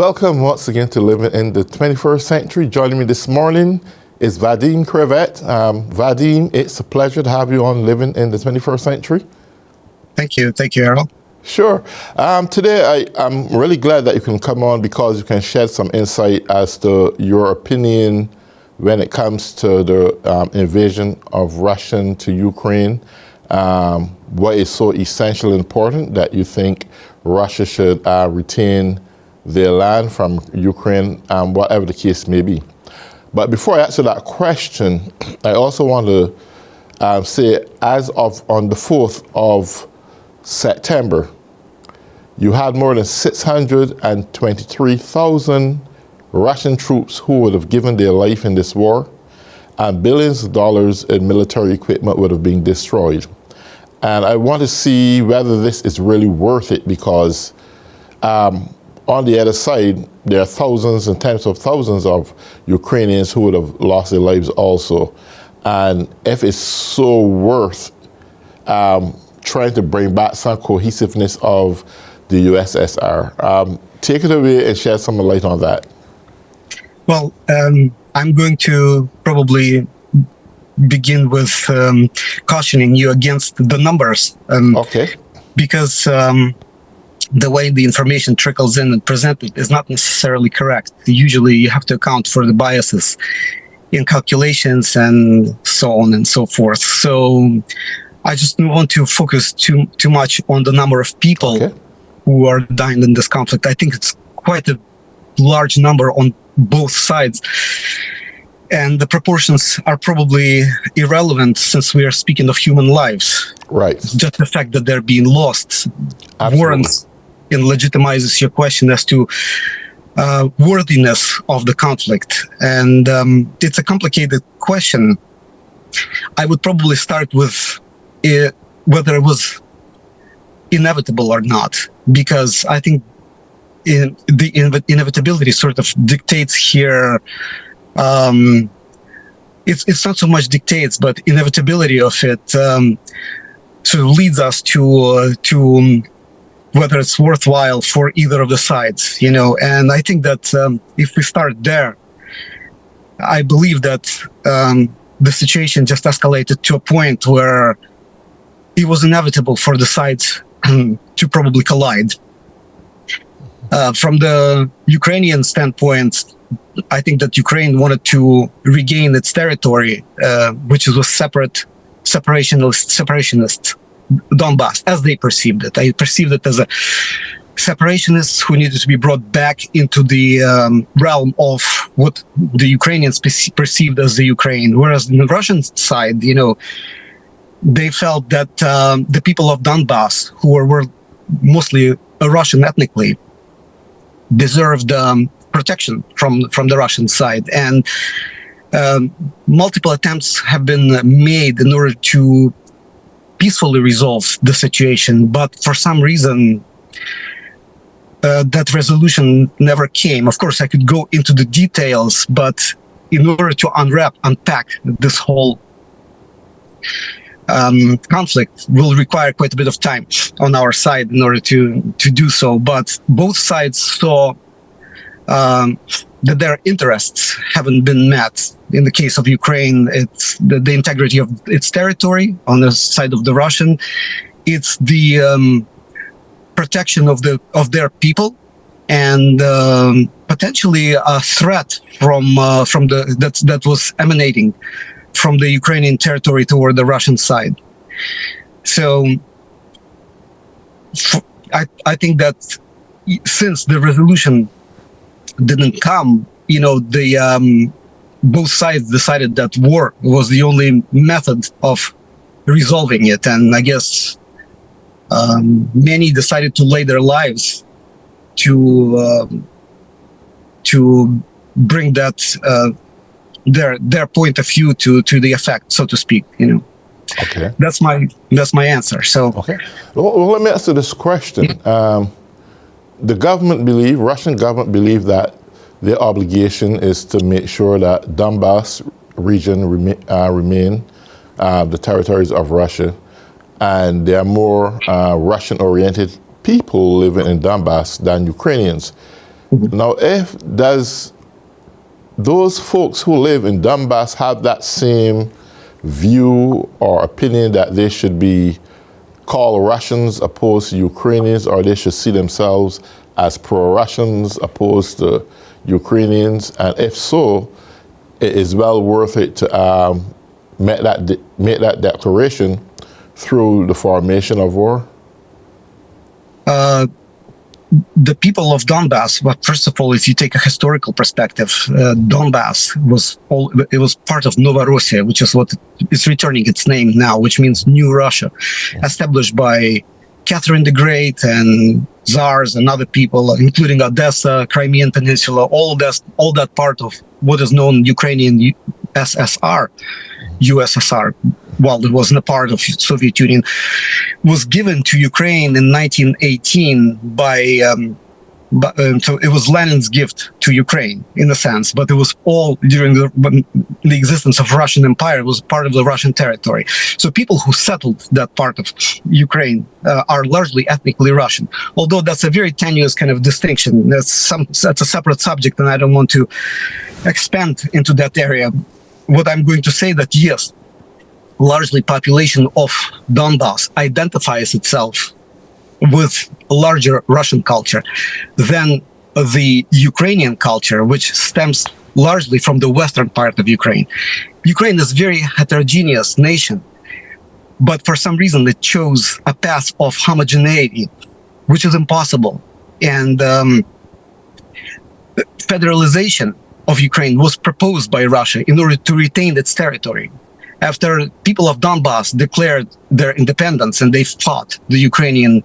Welcome once again to Living in the 21st Century. Joining me this morning is Vadim Krivet. Vadim, it's a pleasure to have you on Living in the 21st Century. Thank you, Errol. Sure. Today, I'm really glad that you can come on because you can shed some insight as to your opinion when it comes to the invasion of Russia to Ukraine. What is so essential and important that you think Russia should retain their land from Ukraine, whatever the case may be. But before I answer that question, I also want to say, as of on the 4th of September, you had more than 623,000 Russian troops who would have given their life in this war, and billions of dollars in military equipment would have been destroyed. And I want to see whether this is really worth it, because on the other side, there are thousands and tens of thousands of Ukrainians who would have lost their lives also. And if it's so worth trying to bring back some cohesiveness of the USSR, take it away and shed some light on that. Well, I'm going to probably begin with cautioning you against the numbers. Okay. Because the way the information trickles in and presented is not necessarily correct. Usually you have to account for the biases in calculations and so on and so forth. So I just don't want to focus too much on the number of people who are dying in this conflict. I think it's quite a large number on both sides. And the proportions are probably irrelevant since we are speaking of human lives. Right. Just the fact that they're being lost warrants and legitimizes your question as to worthiness of the conflict. And it's a complicated question. I would probably start with whether it was inevitable or not, because I think the inevitability sort of dictates here. It's not so much dictates, but inevitability of it sort of leads us to whether it's worthwhile for either of the sides, And I think that if we start there, I believe that the situation just escalated to a point where it was inevitable for the sides to probably collide. From the Ukrainian standpoint, I think that Ukraine wanted to regain its territory, which was separationist Donbass, as they perceived it. I perceived it as a separationists who needed to be brought back into the realm of what the Ukrainians perceived as the Ukraine. Whereas on the Russian side, they felt that the people of Donbass, who were mostly Russian ethnically, deserved protection from the Russian side. And multiple attempts have been made in order to peacefully resolve the situation, but for some reason that resolution never came. Of course, I could go into the details, but in order to unpack this whole conflict will require quite a bit of time on our side in order to do so. But both sides saw that their interests haven't been met. In the case of Ukraine, it's the integrity of its territory. On the side of the Russian, it's the protection of their people, and potentially a threat from that was emanating from the Ukrainian territory toward the Russian side. So I think that since the resolution didn't come, both sides decided that war was the only method of resolving it. And I guess many decided to lay their lives to bring that their point of view to the effect, so to speak. Okay. That's my answer. So okay. Well, let me ask you this question. The Russian government believe that their obligation is to make sure that Donbass region remain the territories of Russia, and there are more Russian-oriented people living in Donbass than Ukrainians. Now, if does those folks who live in Donbass have that same view or opinion that they should be called Russians opposed to Ukrainians, or they should see themselves as pro-Russians opposed to Ukrainians? And if so, it is well worth it to make that declaration through the formation of war? The people of Donbass, well, first of all, if you take a historical perspective, Donbass was part of Novorossiya, which is what is returning its name now, which means New Russia, established by Catherine the Great and Tsars and other people, including Odessa, Crimean Peninsula, all that part of what is known Ukrainian USSR, while it wasn't a part of Soviet Union, was given to Ukraine in 1918 so it was Lenin's gift to Ukraine in a sense, but it was all during the existence of Russian Empire. It was part of the Russian territory. So people who settled that part of Ukraine are largely ethnically Russian, although that's a very tenuous kind of distinction. That's a separate subject, and I don't want to expand into that area. What I'm going to say that yes, largely population of Donbass identifies itself with larger Russian culture than the Ukrainian culture, which stems largely from the western part of Ukraine. Ukraine is a very heterogeneous nation, but for some reason it chose a path of homogeneity, which is impossible. And federalization of Ukraine was proposed by Russia in order to retain its territory. After people of Donbass declared their independence and they fought the Ukrainian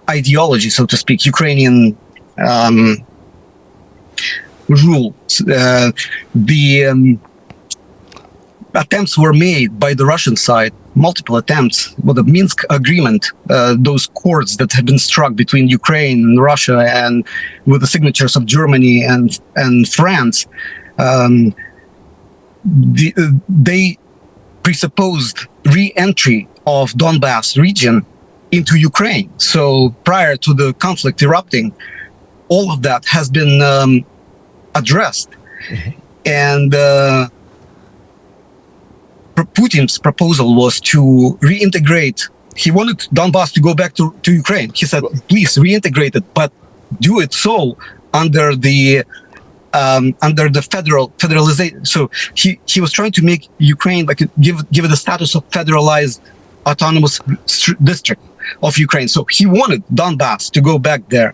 ideology, so to speak, Ukrainian rule, the attempts were made by the Russian side, multiple attempts, with the Minsk agreement, those chords that have been struck between Ukraine and Russia, and with the signatures of Germany and France, they presupposed re-entry of Donbass region into Ukraine. So prior to the conflict erupting, all of that has been addressed. Mm-hmm. And Putin's proposal was to reintegrate. He wanted Donbass to go back to Ukraine. He said, please reintegrate it, but do it so under the federalization. So he was trying to make Ukraine, like, give it the status of federalized autonomous district of Ukraine. So he wanted Donbass to go back there,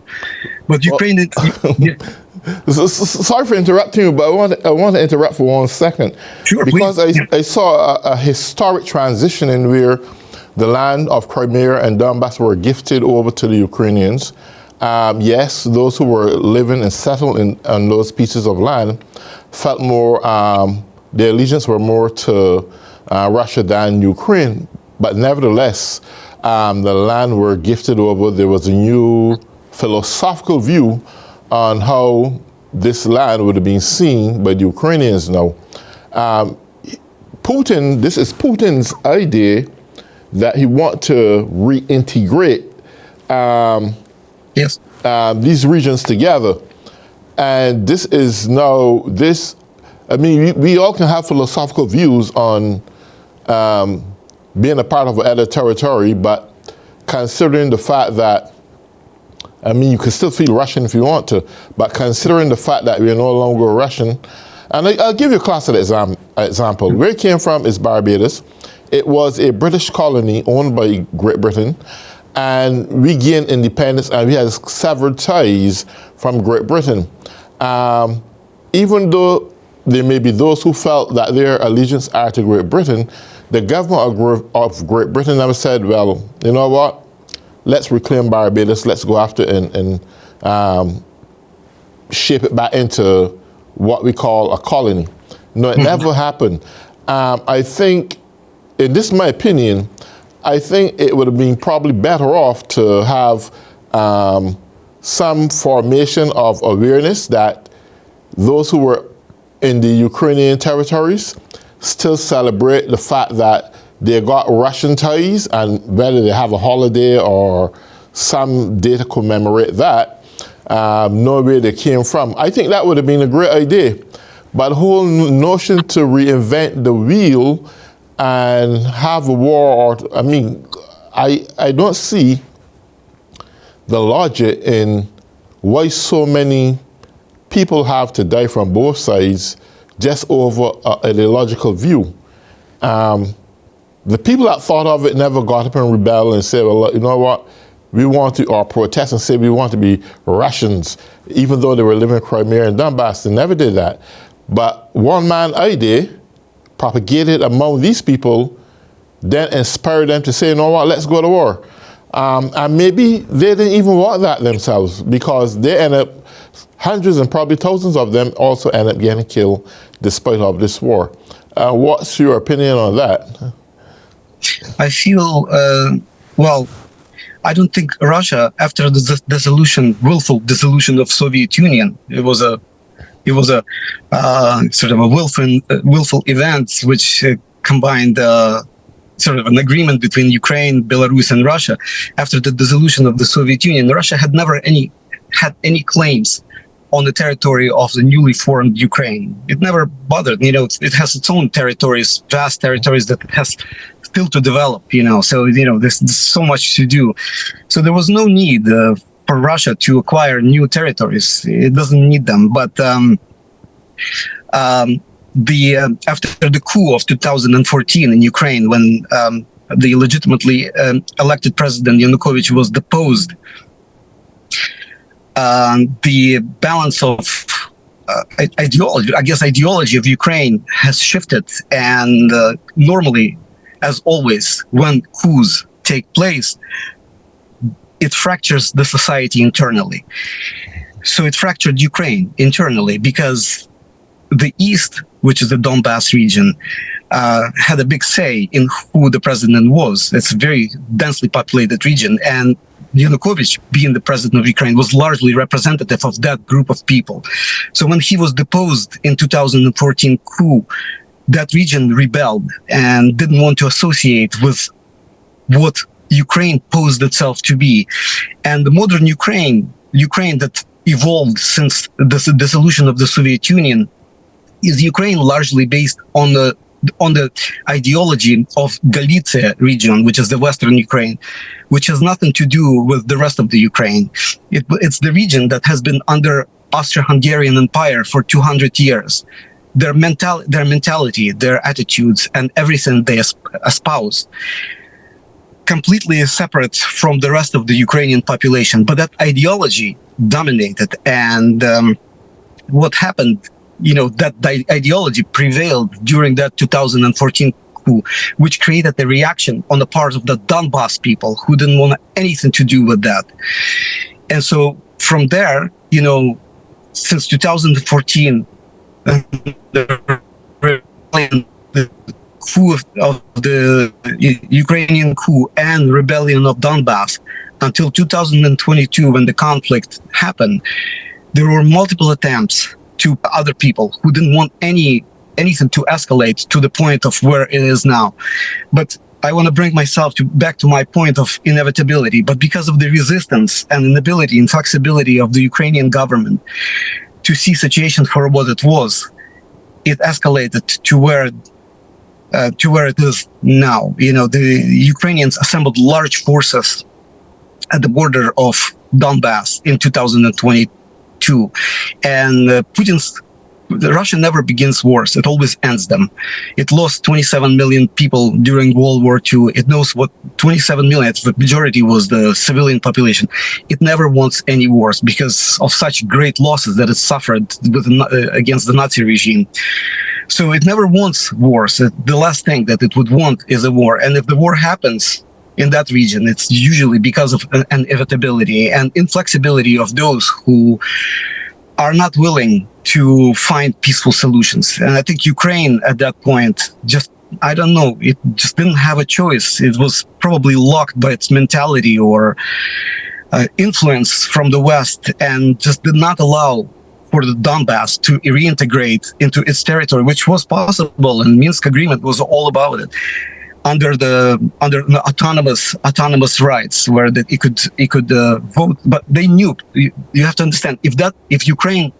but Ukraine. Sorry for interrupting you, but I want to interrupt for 1 second. Sure, because I saw a historic transition in where the land of Crimea and Donbass were gifted over to the Ukrainians. Yes, those who were living and settled on those pieces of land felt more, their allegiance were more to Russia than Ukraine. But nevertheless, the land were gifted over. There was a new philosophical view on how this land would have been seen by the Ukrainians now. This is Putin's idea that he wants to reintegrate these regions together. And this is now, we all can have philosophical views on being a part of other territory, but considering the fact that, you can still feel Russian if you want to, but considering the fact that we're no longer Russian, and I'll give you a classic example. Where it came from is Barbados. It was a British colony owned by Great Britain, and we gained independence, and we had severed ties from Great Britain. Even though there may be those who felt that their allegiance are to Great Britain, the government of Great Britain never said, well, you know what? Let's reclaim Barbados. Let's go after it and shape it back into what we call a colony. No, it never happened. I think, and this is my opinion, I think it would have been probably better off to have some formation of awareness that those who were in the Ukrainian territories still celebrate the fact that they got Russian ties, and whether they have a holiday or some day to commemorate that, know where they came from. I think that would have been a great idea. But the whole notion to reinvent the wheel and have a war, I don't see the logic in why so many people have to die from both sides just over an illogical view. The people that thought of it never got up and rebelled and said, well, you know what, we want to, or protest and say we want to be Russians, even though they were living in Crimea and Donbass. They never did that. But one man idea propagated among these people, then inspired them to say, you know what, let's go to war. And maybe they didn't even want that themselves, because they end up, hundreds and probably thousands of them also end up getting killed despite of this war. What's your opinion on that? I feel, I don't think Russia, after the willful dissolution of Soviet Union, it was a sort of a willful event which combined sort of an agreement between Ukraine, Belarus, and Russia. After the dissolution of the Soviet Union, Russia had never had any claims on the territory of the newly formed Ukraine. It never bothered. It has its own territories, vast territories that it has still to develop. So there's so much to do. So there was no need for Russia to acquire new territories. It doesn't need them. But after the coup of 2014 in Ukraine, when the legitimately elected president Yanukovych was deposed, the balance of ideology of Ukraine has shifted. And normally, as always, when coups take place, it fractures the society internally. So it fractured Ukraine internally because the East, which is the Donbass region, had a big say in who the president was. It's a very densely populated region. And Yanukovych, being the president of Ukraine, was largely representative of that group of people. So when he was deposed in 2014 coup, that region rebelled and didn't want to associate with what Ukraine posed itself to be. And the modern Ukraine that evolved since the dissolution of the Soviet Union, is Ukraine largely based on the ideology of Galicia region, which is the Western Ukraine, which has nothing to do with the rest of the Ukraine. It's the region that has been under Austro-Hungarian Empire for 200 years. Their mentality, their attitudes, and everything they espouse completely separate from the rest of the Ukrainian population. But that ideology dominated, and what happened, that ideology prevailed during that 2014 coup, which created a reaction on the part of the Donbass people who didn't want anything to do with that. And so from there, since 2014, the coup of the Ukrainian coup and rebellion of Donbass until 2022, when the conflict happened, there were multiple attempts to other people who didn't want anything to escalate to the point of where it is now. But I want to bring myself back to my point of inevitability. But because of the resistance and inability, inflexibility of the Ukrainian government to see situation for what it was, it escalated to where it is now. The Ukrainians assembled large forces at the border of Donbass in 2022, and Russia never begins wars; it always ends them. It lost 27 million people during World War II. It knows what 27 million, the majority was the civilian population. It never wants any wars because of such great losses that it suffered against the Nazi regime. So it never wants wars. The last thing that it would want is a war. And if the war happens in that region, it's usually because of an inevitability and inflexibility of those who are not willing to find peaceful solutions. And I think Ukraine at that point it just didn't have a choice. It was probably locked by its mentality or influence from the West, and just did not allow for the Donbass to reintegrate into its territory, which was possible, and Minsk agreement was all about it. under the autonomous rights, where that it could vote. But they knew. You have to understand, if Ukraine,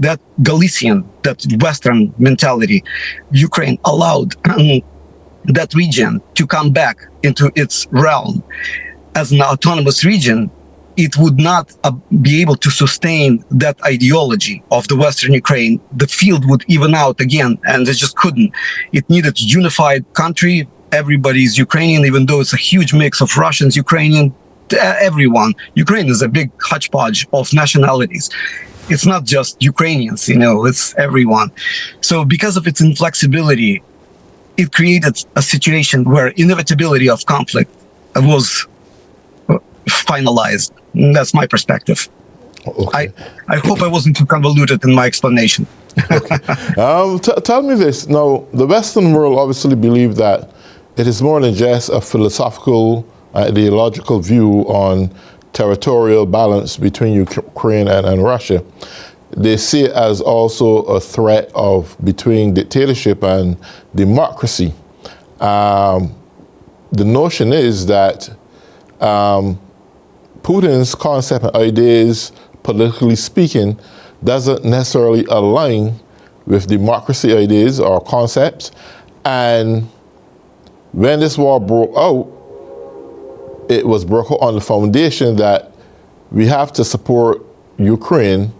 that Galician, that Western mentality, Ukraine allowed that region to come back into its realm as an autonomous region, it would not be able to sustain that ideology of the Western Ukraine. The field would even out again, and they just couldn't. It needed unified country. Everybody's Ukrainian, even though it's a huge mix of Russians, Ukrainian, everyone. Ukraine is a big hodgepodge of nationalities. It's not just Ukrainians, it's everyone. So because of its inflexibility, it created a situation where inevitability of conflict was finalized. That's my perspective. Okay. I hope I wasn't too convoluted in my explanation. Tell me this. Now, the Western world obviously believe that it is more than just a philosophical, ideological view on territorial balance between Ukraine and Russia. They see it as also a threat between dictatorship and democracy. The notion is that Putin's concept and ideas, politically speaking, doesn't necessarily align with democracy ideas or concepts. And when this war broke out, it was broke out on the foundation that we have to support Ukraine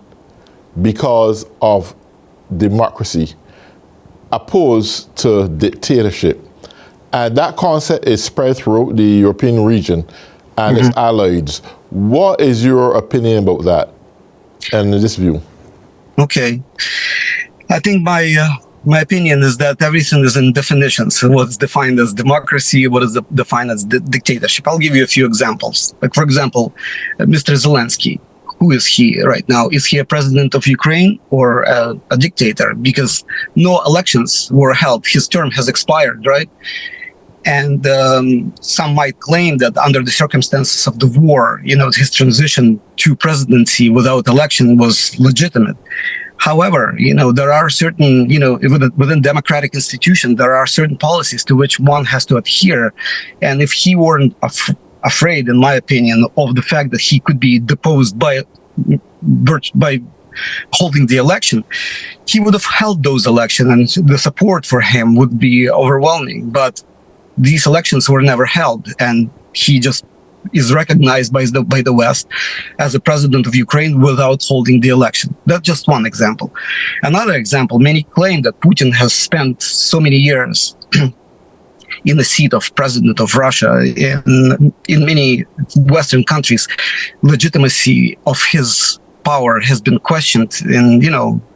because of democracy, opposed to dictatorship. And that concept is spread throughout the European region and its allies. What is your opinion about that and this view? Okay. I think my opinion is that everything is in definitions. What's defined as democracy, what is defined as dictatorship. I'll give you a few examples. Like, for example, Mr. Zelensky. Who is he right now? Is he a president of Ukraine or a dictator? Because no elections were held. His term has expired, right? And some might claim that under the circumstances of the war, his transition to presidency without election was legitimate. However, there are certain, within democratic institutions, there are certain policies to which one has to adhere. And if he weren't afraid, in my opinion, of the fact that he could be deposed by holding the election, he would have held those elections, and the support for him would be overwhelming. But these elections were never held, and he just is recognized by the West as a president of Ukraine without holding the election. That's just one example. Another example, many claim that Putin has spent so many years in the seat of president of Russia. In many Western countries, legitimacy of his power has been questioned. And,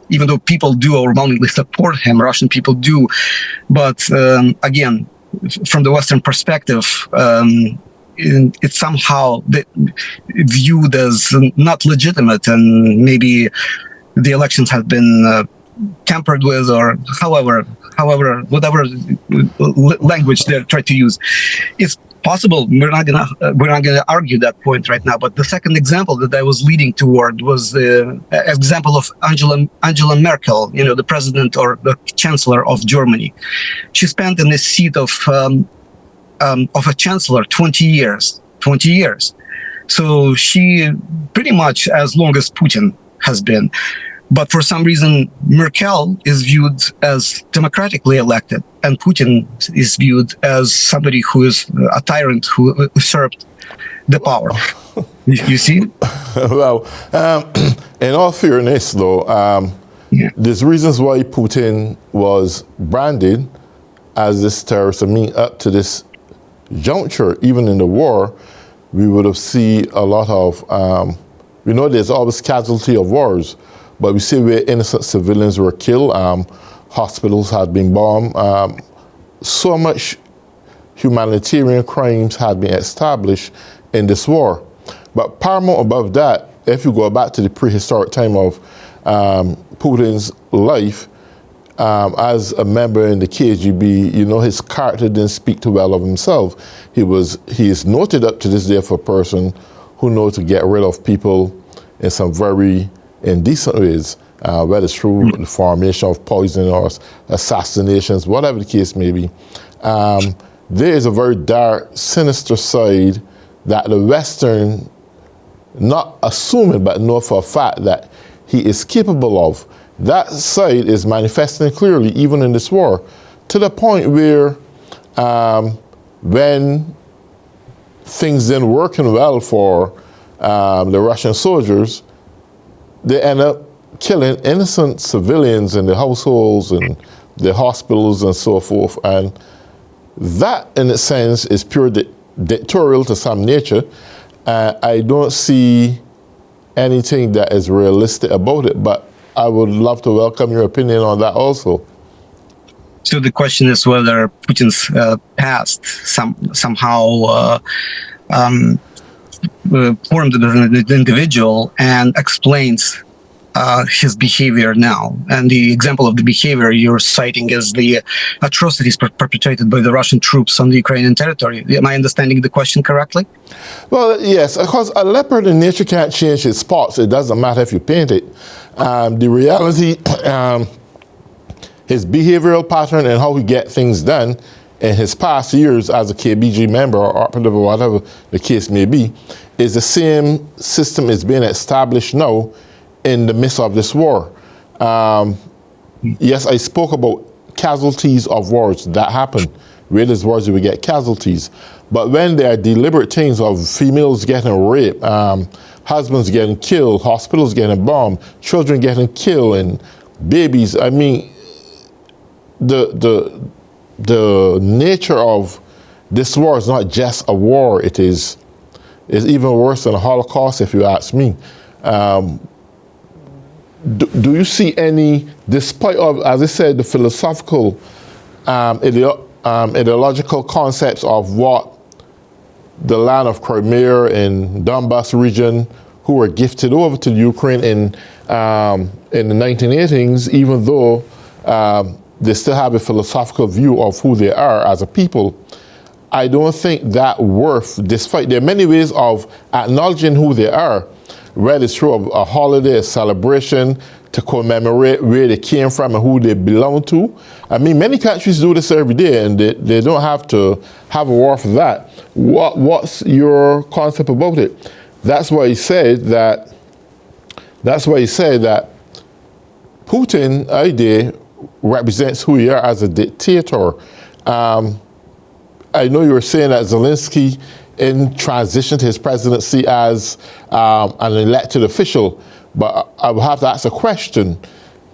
even though people do overwhelmingly support him, Russian people do. But again, from the Western perspective, it's somehow viewed as not legitimate, and maybe the elections have been tampered with, or however, whatever language they try to use. It's possible. We're not gonna argue that point right now. But the second example that I was leading toward was the example of Angela Merkel, the president or the chancellor of Germany. She spent in the seat of a chancellor 20 years. So she pretty much as long as Putin has been. But for some reason, Merkel is viewed as democratically elected, and Putin is viewed as somebody who is a tyrant who usurped the power. You see? Well, in all fairness, though, there's reasons why Putin was branded as this terrorist. I mean, up to this juncture, even in the war, we would have seen a lot of, there's always casualty of wars, but we see where innocent civilians were killed, hospitals had been bombed, so much humanitarian crimes had been established in this war. But paramount above that, if you go back to the prehistoric time of Putin's life, as a member in the KGB, his character didn't speak too well of himself. He is noted up to this day for a person who knows to get rid of people in some very indecent ways, whether it's through the formation of poison or assassinations, whatever the case may be. there is a very dark, sinister side that the Western, not assuming, but know for a fact that he is capable of. That side is manifesting clearly even in this war, to the point where when things didn't working well for the Russian soldiers, they end up killing innocent civilians in the households and the hospitals and so forth. And that, in a sense, is pure dictatorial to some nature. I don't see anything that is realistic about it, but I would love to welcome your opinion on that also. So the question is whether Putin's past somehow formed an individual and explains his behavior now. And the example of the behavior you're citing is the atrocities perpetrated by the Russian troops on the Ukrainian territory. Am I understanding the question correctly? Well, yes, because a leopard in nature can't change its spots. It doesn't matter if you paint it. The reality, his behavioral pattern and how he get things done in his past years as a KBG member or operative or whatever the case may be, is the same system is being established now in the midst of this war. Yes, I spoke about casualties of wars that happen. Where there's wars, we get casualties. But when there are deliberate things of females getting raped, husbands getting killed, hospitals getting bombed, children getting killed, and babies, I mean, the nature of this war is not just a war. It is even worse than a Holocaust, if you ask me. Do you see any, despite of, as I said, the philosophical, ideological concepts of what the land of Crimea and Donbas region, who were gifted over to Ukraine in the 1980s, even though they still have a philosophical view of who they are as a people, I don't think that worth, despite there are many ways of acknowledging who they are, whether it's through a holiday, a celebration, to commemorate where they came from and who they belong to. I mean, many countries do this every day, and they don't have to have a war for that. What's your concept about it? That's why he said that Putin, idea, represents who you are as a dictator. I know you were saying that Zelensky in transition to his presidency as an elected official, but I would have to ask a question.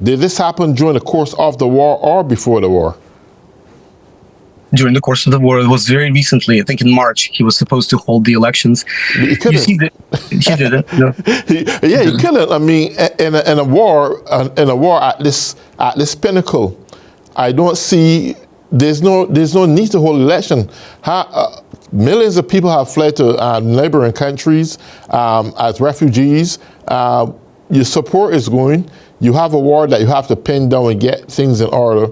Did this happen during the course of the war or before the war? During the course of the war, it was very recently, I think in March, he was supposed to hold the elections. He couldn't. You see that he didn't. No. He couldn't. I mean, in a war at this pinnacle, I don't see. There's no need to hold election. Millions of people have fled to neighboring countries as refugees. Your support is going. You have a war that you have to pin down and get things in order.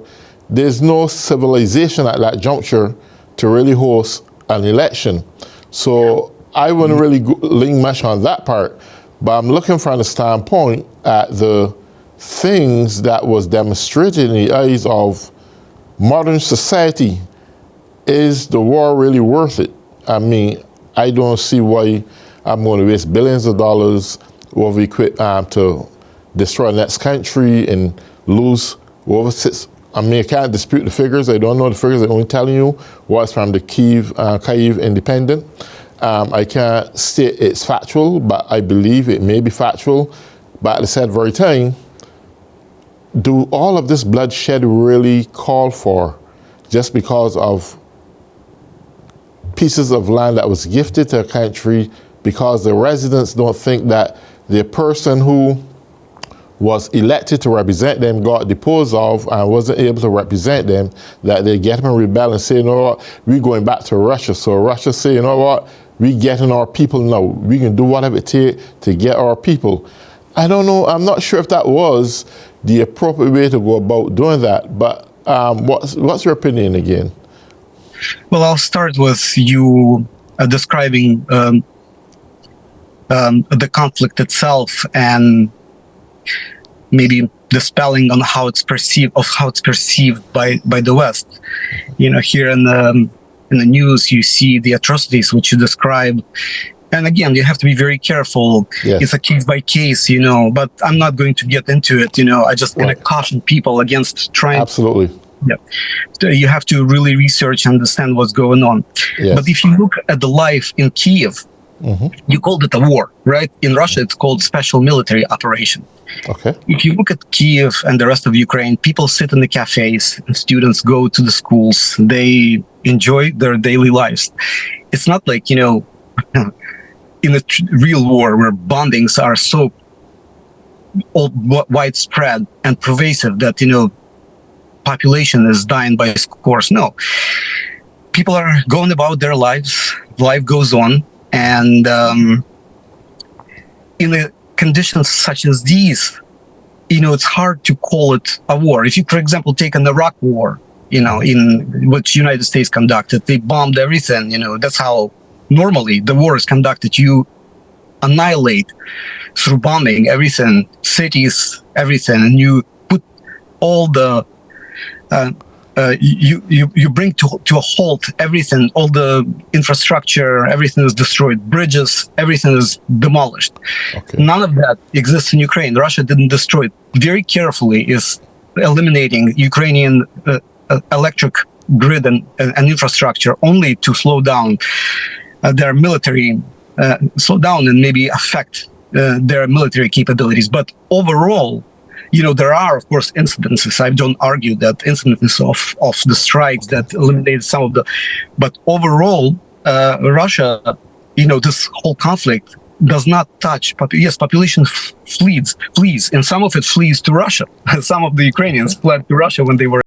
There's no civilization at that juncture to really host an election. So I wouldn't really lean much on that part. But I'm looking from the standpoint at the things that was demonstrated in the eyes of modern society. Is the war really worth it? I mean, I don't see why I'm going to waste billions of dollars over equipment to destroy the next country and lose over six. I mean, I can't dispute the figures. I don't know the figures. I'm only telling you what's from the Kyiv Independent. I can't state it's factual, but I believe it may be factual. But at the same very time, do all of this bloodshed really call for just because of pieces of land that was gifted to a country because the residents don't think that the person who was elected to represent them got deposed of and wasn't able to represent them, that they get them and rebel and say, you know what, we're going back to Russia. So Russia say, you know what, we getting our people now. We can do whatever it takes to get our people. I don't know, I'm not sure if that was the appropriate way to go about doing that, but what's your opinion again? Well, I'll start with you describing the conflict itself and maybe the spelling on how it's perceived by the West. You know, here in in the news, you see the atrocities which you describe. And again, you have to be very careful. Yes. It's a case by case, but I'm not going to get into it. I just want to caution people against trying. Absolutely. Yeah. So you have to really research and understand what's going on. Yes. But if you look at the life in Kiev, you called it a war, right? In Russia, it's called special military operation. Okay. If you look at Kiev and the rest of Ukraine, people sit in the cafes, and students go to the schools, they enjoy their daily lives. It's not like, in a real war where bombings are so widespread and pervasive that, population is dying by scores. No. People are going about their lives, life goes on, and in the conditions such as these, it's hard to call it a war. If you, for example, take an Iraq war, in which United States conducted, they bombed everything, that's how normally the war is conducted. You annihilate through bombing everything, cities, everything, and you put all the you bring to a halt everything, all the infrastructure, everything is destroyed, bridges, everything is demolished. Okay. None of that exists in Ukraine. Russia didn't destroy it. Very carefully is eliminating Ukrainian electric grid and infrastructure only to slow down their military, slow down and maybe affect their military capabilities. But overall, there are, of course, incidences. I don't argue that incidences of the strikes that eliminated some of the... But overall, Russia, this whole conflict does not touch... Yes, population flees, and some of it flees to Russia. Some of the Ukrainians fled to Russia when they were